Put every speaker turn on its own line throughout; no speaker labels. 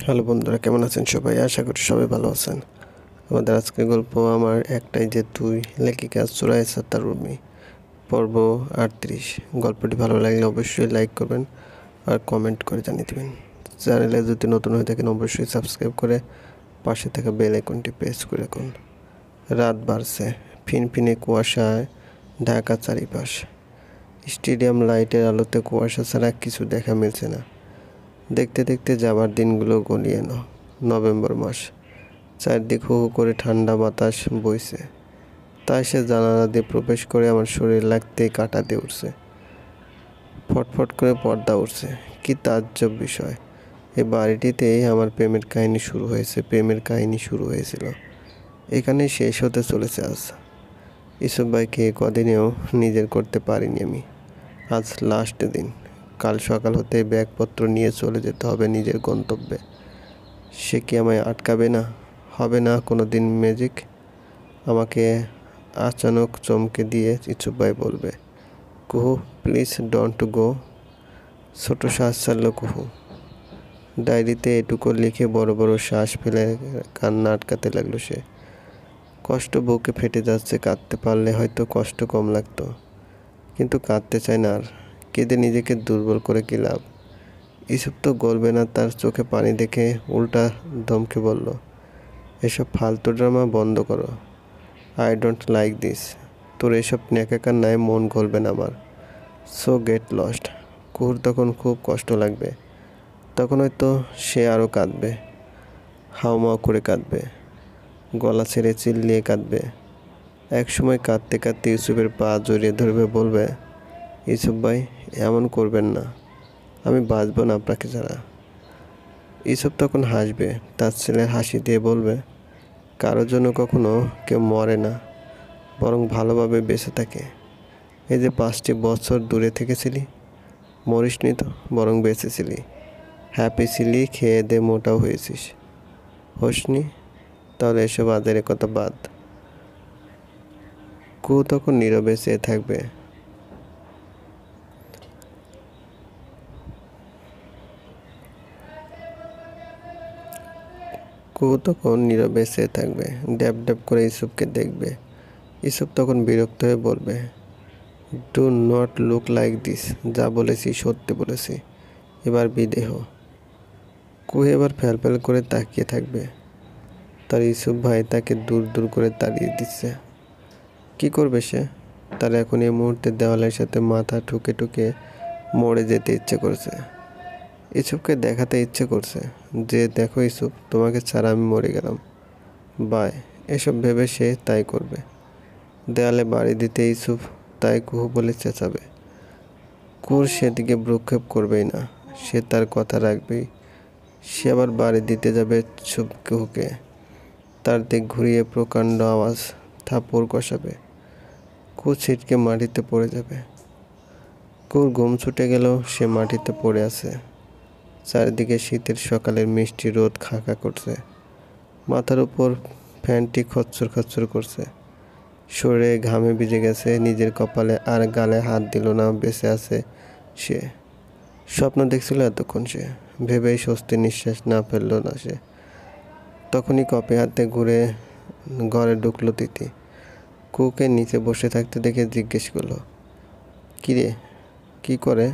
Hello বন্ধুরা, কেমন আছেন সবাই? আশা করি সবাই ভালো আছেন। আমাদের আজকের গল্প আমার একটাই যে তুই, লেখিকা সুরাইয়া সাত্তার রুমি, পর্ব 38। গল্পটি ভালো লাগলে অবশ্যই লাইক করবেন আর কমেন্ট করে জানিয়ে দেবেন। চ্যানেলে যদি নতুন হয়ে থাকেন অবশ্যই সাবস্ক্রাইব করে পাশে থাকা বেল আইকনটি প্রেস করে রাখুন। রাত বাড়ছে, ফিনফিনে কুয়াশায় ঢাকা চারিপাশ। স্টেডিয়াম লাইটের আলোতে কুয়াশা ছাড়া কিছু দেখা মিলছে না। দেখতে দেখতে যাবার দিনগুলো গলিয়ে এলো। নভেম্বর মাস, চারদিক হু হু করে ঠান্ডা বাতাস বইছে। তাই সে জানালা দিয়ে প্রবেশ করে আমার শরীর লাগতেই কাঁটা দিয়ে উঠছে, ফটফট করে পর্দা উঠছে। কি তাজ্জব বিষয়! এই বাড়িটিতেই আমার প্রেমের কাহিনী শুরু হয়েছিল। এখানেই শেষ হতে চলেছে আজ। ইসুফ ভাইকে কদিনেও নিজের করতে পারিনি আমি। আজ লাস্ট দিন। কাল সকাল হতে ব্যাগপত্র নিয়ে চলে যেতে হবে নিজের গন্তব্যে। সে কি আমায় আটকাবে না? হবে না কোনো দিন ম্যাজিক? আমাকে আচানক চমকে দিয়ে ইসুফ ভাই বলবে, কুহু প্লিজ ডোন্ট গো। ছোট শ্বাস ছাড়ল কুহু। ডায়েরিতে এটুকু লিখে বড় বড় শ্বাস ফেলে কান্না আটকাতে লাগলো সে। কষ্ট বুকে ফেটে যাচ্ছে। কাঁদতে পারলে হয়তো কষ্ট কম লাগতো, কিন্তু কাঁদতে চায় না আর। কেঁদে নিজেকে দুর্বল করে কি লাভ? ইসুফ তো গলবে না। তার চোখে পানি দেখে উল্টা ধমকে বলল, এসব ফালতু ড্রামা বন্ধ করো। I don't like this. তোর এসব ন্যাকা নাই, মন গলবে না আমার। So get lost. কুহুর তখন খুব কষ্ট লাগবে। তখন হয়তো সে আরও কাঁদবে, হাউমাউ করে কাঁদবে, গলা ছেড়ে চিল্লিয়ে কাঁদবে। এক সময় কাঁদতে কাঁদতে ইউসুফের পা জড়িয়ে ধরবে, বলবে, ইসুফ ভাই এমন করবেন না, আমি বাঁচব না আপনাকে ছাড়া। ইসুফ তখন হাসবে, তার ছেলের হাসি দিয়ে বলবে, কারোর জন্য কখনো কেউ মরে না, বরং ভালোভাবে বেঁচে থাকে। এই যে 5টি বছর দূরে থেকেছিলি, মরিসনি তো, বরং বেঁচেছিলি, হ্যাপি ছিলি, খেয়ে দে মোটাও হয়েছিস। হোসনি? তাহলে এসব আদের কথা বাদ। কুহু তখন নীরবে চেয়ে থাকবে। ড্যাব ড্যাব করে ইসুফকে দেখবে। ইসুফ তখন বিরক্ত হয়ে বলবে, do not look like this. যা বলেছি সত্যি বলেছি, এবার বিদেহ। কুহু এবার ফ্যাল করে তাকিয়ে থাকবে। তার ইসুফ ভাই তাকে দূর দূর করে তাড়িয়ে দিচ্ছে। কি করবে সে? তার এখন এই মুহূর্তে দেওয়ালের সাথে মাথা ঠুকে ঠুকে মরে যেতে ইচ্ছে করছে। ইসুফকে দেখাতে ইচ্ছে করছে যে, দেখো ইসুফ, তোমাকে ছাড়া আমি মরে গেলাম, বাই। এসব ভেবে সে তাই করবে। দেয়ালে বাড়ি দিতে ইসুফ তাই কুহু বলে চেঁচাবে। কুহুর সেদিকে ভ্রুক্ষেপ করবেই না, সে তার কথা রাখবেই। সে আবার বাড়ি দিতে যাবে কুহুকে। তার দিক ঘুরিয়ে প্রকাণ্ড আওয়াজ থাপ্পড় কষাবে। কুহু ছিটকে মাটিতে পড়ে যাবে। কুহুর ঘুম ছুটে গেলেও সে মাটিতে পড়ে আছে। চারিদিকে শীতের সকালের মিষ্টি রোদ খাঁকা করছে। মাথার উপর ফ্যানটি খচ্চর খচ্চর করছে। শরীরে ঘামে ভিজে গেছে। নিজের কপালে আর গালে হাত দিল না, বেঁচে আছে সে। স্বপ্ন দেখছিল এতক্ষণ সে, ভেবেই স্বস্তির নিঃশ্বাস না ফেলল না সে। তখনই কপি হাতে ঘরে ঢুকলো তিথি। কুহুকে নিচে বসে থাকতে দেখে জিজ্ঞেস করলো, কিরে, কি করে?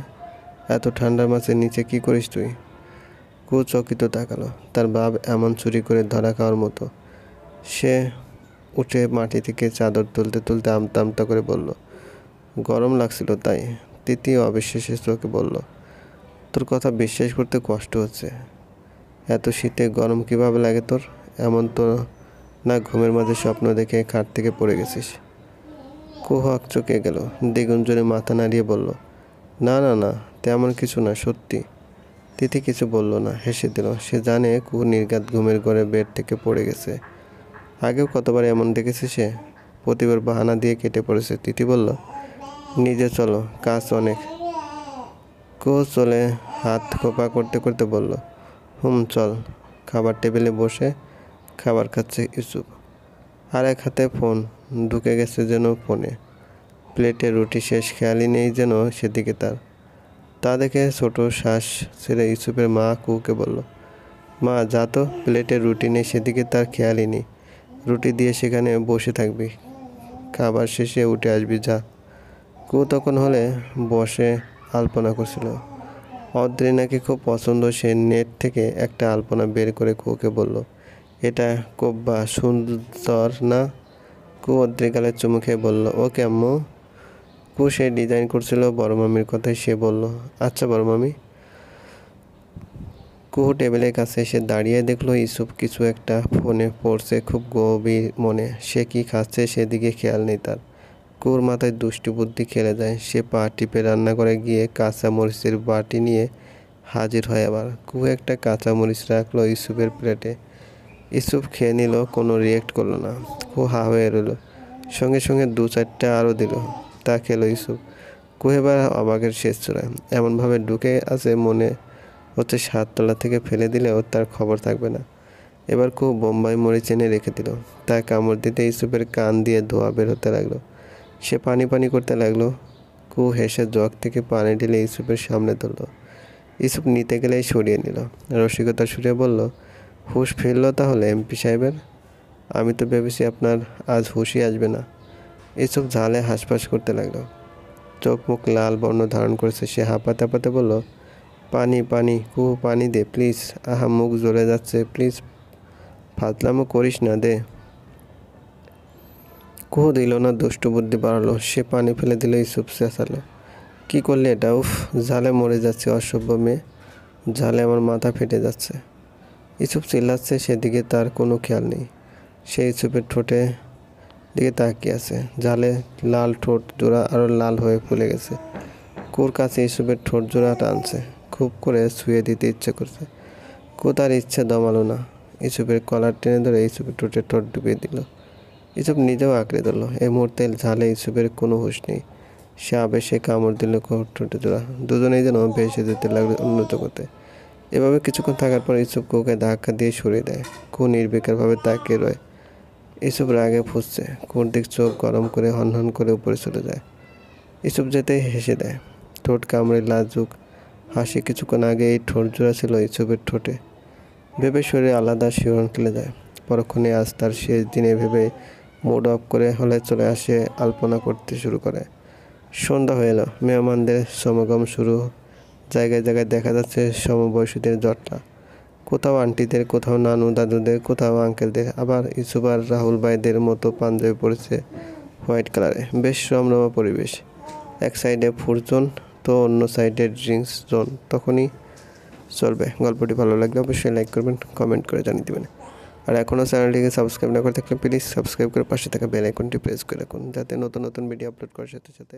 এত ঠান্ডার মাঝে নিচে কি করিস তুই? কুহু চকিত তাকালো। তার ভাব এমন চুরি করে ধরা খাওয়ার মতো। সে উঠে মাটি থেকে চাদর তুলতে তুলতে আমতা আমতা করে বলল, গরম লাগছিল তাই। তিথি অবিশ্বাসের চোখে বলল, তোর কথা বিশ্বাস করতে কষ্ট হচ্ছে। এত শীতে গরম কিভাবে লাগে তোর? এমন তো না ঘুমের মাঝে স্বপ্ন দেখে খাট থেকে পড়ে গেছিস? কুহু চকে গেল। দ্বিগুণ জোরে মাথা নাড়িয়ে বলল, না না না, তেমন কিছু না, সত্যি। তিথি কিছু বলল না, হেসে দিল। সে জানে কুহু নির্ঘাত ঘুমের ঘরে বেড থেকে পড়ে গেছে। আগেও কতবার এমন দেখেছে সে, প্রতিবার বাহানা দিয়ে কেটে পড়েছে। তিথি বলল, নিজে চলো, কাজ অনেক। কুহু চলে হাত খোপা করতে করতে বলল, চল। খাবার টেবিলে বসে খাবার খাচ্ছে ইউসুফ। আর এক হাতে ফোন ঢুকে গেছে যেন ফোনে। প্লেটে রুটি শেষ, খেয়ালই নেই যেন সেদিকে তার। তা দেখে ছোট শ্বাস ছেড়ে ইউসুফের মা কুহুকে বলল, মা যা তো, প্লেটে রুটি নেই সেদিকে তার খেয়ালই নেই। রুটি দিয়ে সেখানে বসে থাকবি, খাবার শেষে উঠে আসবি যা। কু তখন হলে বসে আলপনা করছিল। অদ্রি নাকি খুব পছন্দ। সে নেট থেকে একটা আলপনা বের করে কুকে বলল, এটা কোব্বা সুন্দর না? কু অদ্রি গালে চুমু খেয়ে বলল, ওকে আম্মু। কু সে ডিজাইন করছিল বড় মামির কথাই সে বলল, আচ্ছা বড় মামি। কুহু টেবিলের কাছে এসে দাঁড়িয়ে দেখলো ইউসুফ কিছু একটা ফোনে পড়ছে খুব গভীর মনে। সে কি খাচ্ছে সেদিকে খেয়াল নেই তার। কুহুর মাথায় দুষ্টি বুদ্ধি খেলে যায়। সে পা টিপে রান্নাঘরে গিয়ে কাঁচা মরিচের বাটি নিয়ে হাজির হয়। আবার কুহু একটা কাঁচা মরিচ রাখলো ইউসুফের প্লেটে। ইউসুফ খেয়ে নিল, কোনো রিয়েক্ট করলো না। কুহু হা হয়ে রইল। সঙ্গে সঙ্গে দু চারটা আরও দিল। তা খেলো ইউসুফ। কুহু এবার অবাকের শেষ চূড়ায়। এমনভাবে ঢুকে আছে মনে হচ্ছে 7 তলা থেকে ফেলে দিলেও তার খবর থাকবে না। এবার খুব বোম্বাই মরিচ এনে রেখে দিল। তা কামড় দিতে ইউসুফের কান দিয়ে ধোঁয়া বের হতে লাগলো। সে পানি পানি করতে লাগলো। কু হেসে জগ থেকে পানি ঢেলে ইউসুফের সামনে ধরল। ইউসুফ নিতে গেলেই সরিয়ে নিল। রসিকতা সুরে বলল, হুঁশ ফিরল তাহলে এমপি সাহেবের? আমি তো ভেবেছি আপনার আজ হুঁশই আসবে না। ইউসুফ ঝালে হাঁসফাঁস করতে লাগলো। চোখ মুখ লাল বর্ণ ধারণ করেছে। সে হাঁপাতে হাঁপাতে বলল, পানি পানি কুহু, পানি দে প্লিজ। আহা মুখ জ্বলে যাচ্ছে, প্লিজ ফাজলামো করিস না, দে। কুহু দিল না, দুষ্টু বুদ্ধি বাড়ালো। সে পানি ফেলে দিল। ইউসুফ চেঁচালো, কী করলে এটা? উফ, ঝালে মরে যাচ্ছে, অসভ্য মেয়ে, ঝালে আমার মাথা ফেটে যাচ্ছে। ইউসুফ চিল্লাচ্ছে, সেদিকে তার কোনো খেয়াল নেই। সে ইউসুফের ঠোঁটে দিকে তাকিয়ে আছে। ঝালে লাল ঠোঁট জোড়া আরও লাল হয়ে ফুলে গেছে। কুর কাছে ইউসুফের ঠোঁট জোড়া টানছে, খুব করে ছুঁয়ে দিতে ইচ্ছে করছে। কু তার ইচ্ছে দমালো না। ইউসুফের কলার টেনে ধরে ইউসুফের ঠোঁটে ঠোঁট ডুবিয়ে দিল। ইউসুফ নিজেও আঁকড়ে ধরল। এই মুহূর্তে ঝালে ইউসুফের কোনো হুঁশ নেই। সে আবেশে কামড় দিল ঠোঁটে জোড়া। দুজনেই যেন ভেসে যেতে লাগলো অন্য জগতে। এভাবে কিছুক্ষণ থাকার পর ইউসুফ কুকে ধাক্কা দিয়ে সরিয়ে দেয়। কু নির্বিকারভাবে তাকিয়ে রয়। ইউসুফ রাগে ফুঁসছে। কুর দিক চোখ গরম করে হনহন করে উপরে চলে যায়। ইউসুফ যেতেই হেসে দেয়, ঠোঁট কামড়ে লাজুক হাসি। কিছুক্ষণ আগে এই ঠোঁট জোড়া ছিল ইউসুফের ঠোঁটে। ভেবে শরীরে আলাদা শিহরণ খেলে যায়। পরক্ষণে আজ তার শেষ দিনে ভেবে মুড অফ করে হলে চলে আসে, আলপনা করতে শুরু করে। সন্ধ্যা হয়ে এলো। মেহমানদের সমাগম শুরু। জায়গায় জায়গায় দেখা যাচ্ছে সমবয়সীদের জটলা। কোথাও আন্টিদের, কোথাও নানু দাদুদের, কোথাও আঙ্কেলদের। আবার ইউসুফ আর রাহুল ভাইদের মতো পাঞ্জাবি পরেছে হোয়াইট কালারে। বেশ রমরমা পরিবেশ। এক সাইডে ফুড জোন তো অন্য সাইডে ড্রিঙ্কস জোন। তখনই চলবে। গল্পটি ভালো লাগলে অবশ্যই লাইক করবেন, কমেন্ট করে জানিয়ে দেবেন। আর এখনও চ্যানেলটিকে সাবস্ক্রাইব না করে থাকলে প্লিজ সাবস্ক্রাইব করে পাশে থাকা বেল আইকনটি প্রেস করে রাখুন, যাতে নতুন নতুন ভিডিও আপলোড করার সাথে সাথে